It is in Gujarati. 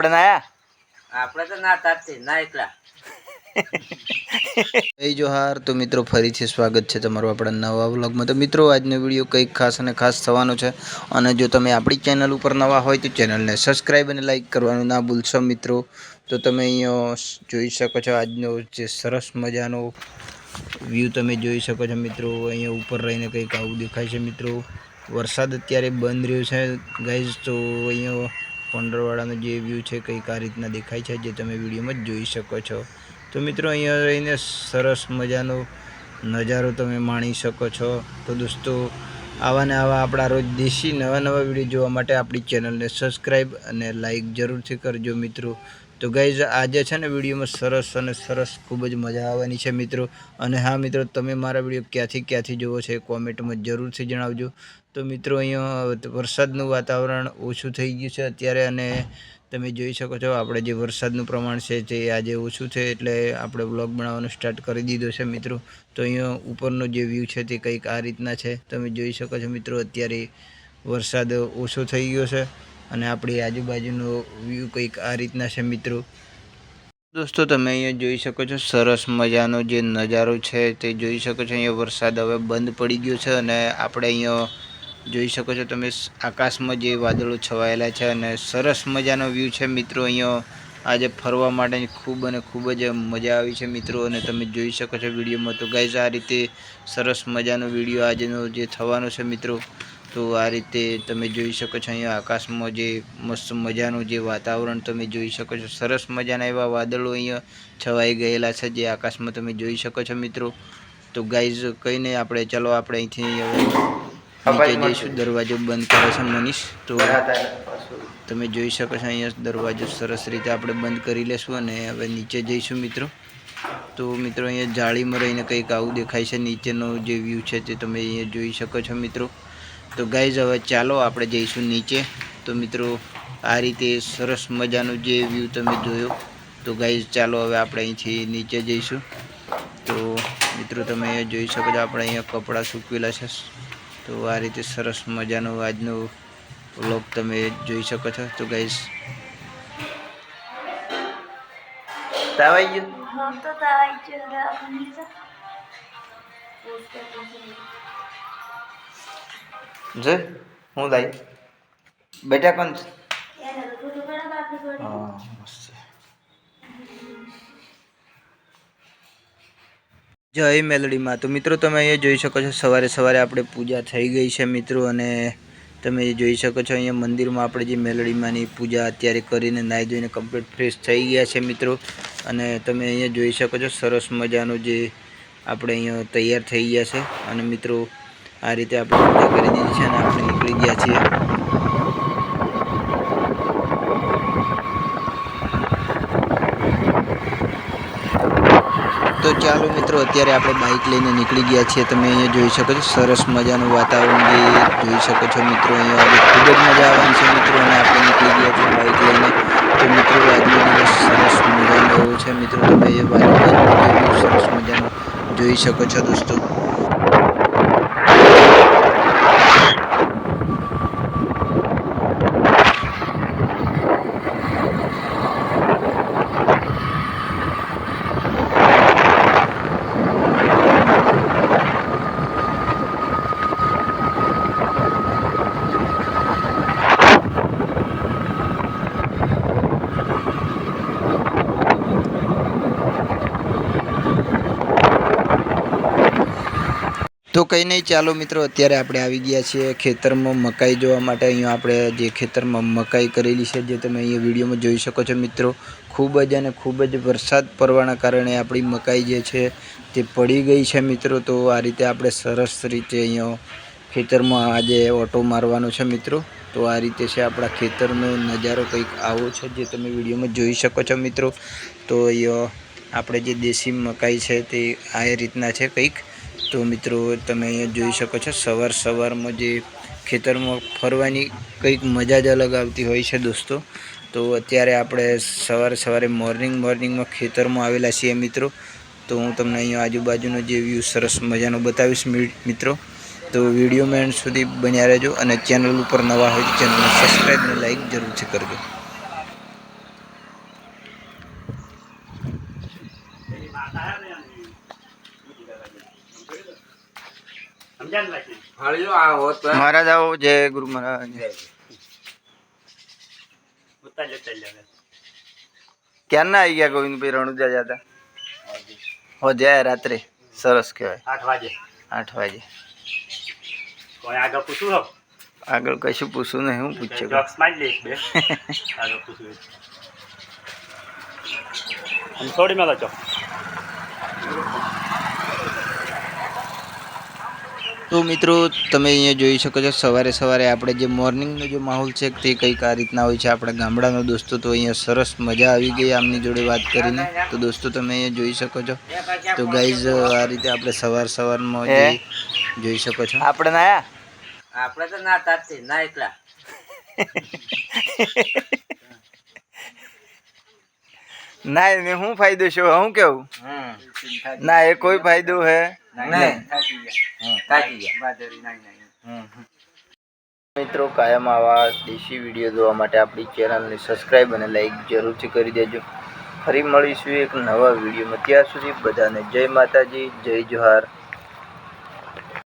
આપણે તો ના તારતી ના એકલા જય જોહાર। તો મિત્રો ફરીથી સ્વાગત છે તમારું આપણા નવા વ્લોગમાં। તો મિત્રો આજનો વિડીયો કંઈક ખાસ અને ખાસ થવાનો છે, અને જો તમે આપણી ચેનલ ઉપર નવા હોય તો ચેનલને સબસ્ક્રાઈબ અને લાઈક કરવાનું ના ભૂલશો મિત્રો। તો તમે અહીંયા જોઈ શકો છો આજનો જે સરસ મજાનો વ્યૂ તમે જોઈ શકો છો મિત્રો। અહીંયા ઉપર રહીને કંઈક આવું દેખાય છે મિત્રો। વરસાદ અત્યારે બંધ રહ્યો છે ગાઈઝ। તો અહીંયા પંડરવાડાનો જે વ્યૂ છે કંઈક આ રીતના દેખાય છે, જે તમે વિડીયોમાં જ જોઈ શકો છો। તો મિત્રો અહીંયા રહીને સરસ મજાનો નજારો તમે માણી શકો છો। તો દોસ્તો આવા ને આવા આપણા રોજ દેશી નવા વિડીયો જોવા માટે આપણી ચેનલને સબસ્ક્રાઈબ અને લાઈક જરૂરથી કરજો મિત્રો। તો ગાઈઝ આજે છે ને વિડીયોમાં સરસ ખૂબ જ મજા આવવાની છે મિત્રો। અને હા મિત્રો, તમે મારા વિડીયો ક્યાંથી જોવો છો એ કોમેન્ટમાં જરૂરથી જણાવજો। તો મિત્રો અહીંયા વરસાદનું વાતાવરણ ઓછું થઈ ગયું છે અત્યારે, અને તમે જોઈ શકો છો આપણે જે વરસાદનું પ્રમાણ છે તે આજે ઓછું છે, એટલે આપણે વ્લોગ બનાવવાનું સ્ટાર્ટ કરી દીધો છે મિત્રો। તો અહીંયા ઉપરનો જે વ્યૂ છે તે કંઈક આ રીતના છે, તમે જોઈ શકો છો મિત્રો। અત્યારે વરસાદ ઓછો થઈ ગયો છે અને આપણી આજુબાજુનો વ્યૂ કંઈક આ રીતના છે મિત્રો। દોસ્તો તમે અહીંયા જોઈ શકો છો સરસ મજાનો જે નજારો છે તે જોઈ શકો છો। અહીંયા વરસાદ હવે બંધ પડી ગયો છે, અને આપણે અહીંયા જોઈ શકો છો તમે આકાશમાં જે વાદળો છવાયેલા છે, અને સરસ મજાનો વ્યૂ છે મિત્રો। અહીંયા આજે ફરવા માટે ખૂબ જ મજા આવી છે મિત્રો, અને તમે જોઈ શકો છો વિડીયોમાં। તો ગાઈઝ આ રીતે સરસ મજાનો વિડીયો આજનો જે થવાનો છે મિત્રો। તો આ રીતે તમે જોઈ શકો છો અહીંયા આકાશમાં જે મસ્ત મજાનું જે વાતાવરણ તમે જોઈ શકો છો। સરસ મજાના એવા વાદળો અહીંયા છવાઈ ગયેલા છે જે આકાશમાં તમે જોઈ શકો છો મિત્રો। તો ગાઈઝ કંઈ નહીં, આપણે ચાલો આપણે અહીંથી નીચે જઈશું। દરવાજો બંધ કરે છે મનીષ, તો તમે જોઈ શકો છો અહીંયા દરવાજો સરસ રીતે આપણે બંધ કરી લેશું અને હવે નીચે જઈશું મિત્રો। તો મિત્રો અહીંયા જાળીમાં રહીને કંઈક આવું દેખાય છે, નીચેનો જે વ્યૂ છે તે તમે અહીંયા જોઈ શકો છો મિત્રો। તો ગાઈઝ હવે ચાલો આપણે જઈશું નીચે। તો મિત્રો આ રીતે સરસ મજાનું જે વ્યૂ તમે જોયો। તો ગાઈઝ ચાલો હવે આપણે અહીંથી નીચે જઈશું। તો મિત્રો તમે અહીંયા જોઈ શકો છો આપણે અહીંયા કપડાં સૂકવેલા છે। તો આ રીતે સરસ મજાનો આજનો વ્લોગ તમે જોઈ શકો છો। તો ગાઈઝ તાવાઈ ગયો જો હું લાઈ બેટા કોણ છે? હા મસ્ત। જય મેલડીમાં। તો મિત્રો તમે અહીંયા જોઈ શકો છો સવારે આપણે પૂજા થઈ ગઈ છે મિત્રો, અને તમે જોઈ શકો છો અહીંયા મંદિરમાં આપણે જે મેલડીમાંની પૂજા અત્યારે કરીને નાહી ધોઈને કમ્પ્લીટ ફ્રેશ થઈ ગયા છે મિત્રો। અને તમે અહીંયા જોઈ શકો છો સરસ મજાનું જે આપણે અહીંયા તૈયાર થઈ ગયા છે, અને મિત્રો આ રીતે આપણે પૂજા કરી દીધી છે અને આપણે નીકળી ગયા છીએ। તો ચાલો મિત્રો અત્યારે આપણે બાઇક લઈને નીકળી ગયા છીએ। તમે અહીંયા જોઈ શકો છો સરસ મજાનું વાતાવરણ જે જોઈ શકો છો મિત્રો। અહીંયા આજે ખૂબ જ મજા આવવાની છે મિત્રો, અને આપણે નીકળી ગયા છીએ બાઇક લઈને। તો મિત્રો આજનો દિવસ સરસ મજાનો એવો છે મિત્રો। તમે એ બાજુ સરસ મજાનો જોઈ શકો છો દોસ્તો। તો કંઈ નહીં, ચાલો મિત્રો અત્યારે આપણે આવી ગયા છીએ ખેતરમાં મકાઈ જોવા માટે। અહીંયા આપણે જે ખેતરમાં મકાઈ કરેલી છે જે તમે અહીંયા વિડીયોમાં જોઈ શકો છો મિત્રો। ખૂબ જ વરસાદ પડવાના કારણે આપણી મકાઈ જે છે તે પડી ગઈ છે મિત્રો। તો આ રીતે આપણે સરસ રીતે અહીંયા ખેતરમાં આજે ઓટો મારવાનો છે મિત્રો। તો આ રીતે છે આપણા ખેતરનો નજારો કંઈક આવો છે જે તમે વિડીયોમાં જોઈ શકો છો મિત્રો। તો અહીંયા આપણે જે દેશી મકાઈ છે તે આ રીતના છે કંઈક। તો મિત્રો તમે અહીંયા જોઈ શકો છો સવારમાં જે ખેતરમાં ફરવાની કંઈક મજા જ અલગ આવતી હોય છે દોસ્તો। તો અત્યારે આપણે સવારે મોર્નિંગમાં ખેતરમાં આવેલા છીએ મિત્રો। તો હું તમને અહીંયા આજુબાજુનો જે વ્યૂ સરસ મજાનો બતાવીશ મિત્રો। તો વિડીયોમાં એન્ડ સુધી બન્યા રહેજો, અને ચેનલ ઉપર નવા હોય તો ચેનલને સબસ્ક્રાઈબ અને લાઈક જરૂરથી કરજો। હળિયો આવો તો મહારાજ આવો, જય ગુરુ મહારાજ. ક્યારના આવી ગયા ગોવિંદભાઈ રણુજા જતા? હો જાય રાત્રે. સરસ કહેવાય. 8 વાગે. આગળ કશું પૂછવું નહીં, હું પૂછ્યું થોડી મેલો છો. તો મિત્રો તમે અહીંયા જોઈ શકો છો સવારે સવારે આપણે જે મોર્નિંગનો જે માહોલ છે તે કંઈક આ રીતના હોય છે. આપણા ગામડાના દોસ્તો તો અહીંયા સરસ મજા આવી ગઈ આમની જોડે વાત કરીને. તો દોસ્તો તમે અહીંયા જોઈ શકો છો. તો ગાઈઝ આ રીતે આપણે સવારમાં જોઈ શકો છો. આપણે નાયા આપણે તો નાતા જ તે, ના એકલા. ના એને શું ફાયદો છે હું કેવું? ના એ કોઈ ફાયદો હે નહીં. મિત્રો કાયમ આવા દેશી વિડીયો જોવા માટે આપણી ચેનલને સબસ્ક્રાઈબ અને લાઈક જરૂરથી કરી દેજો. ફરી મળીશું એક નવા વિડીયોમાં. ત્યાં સુધી બધાને જય માતાજી, જય જોહાર.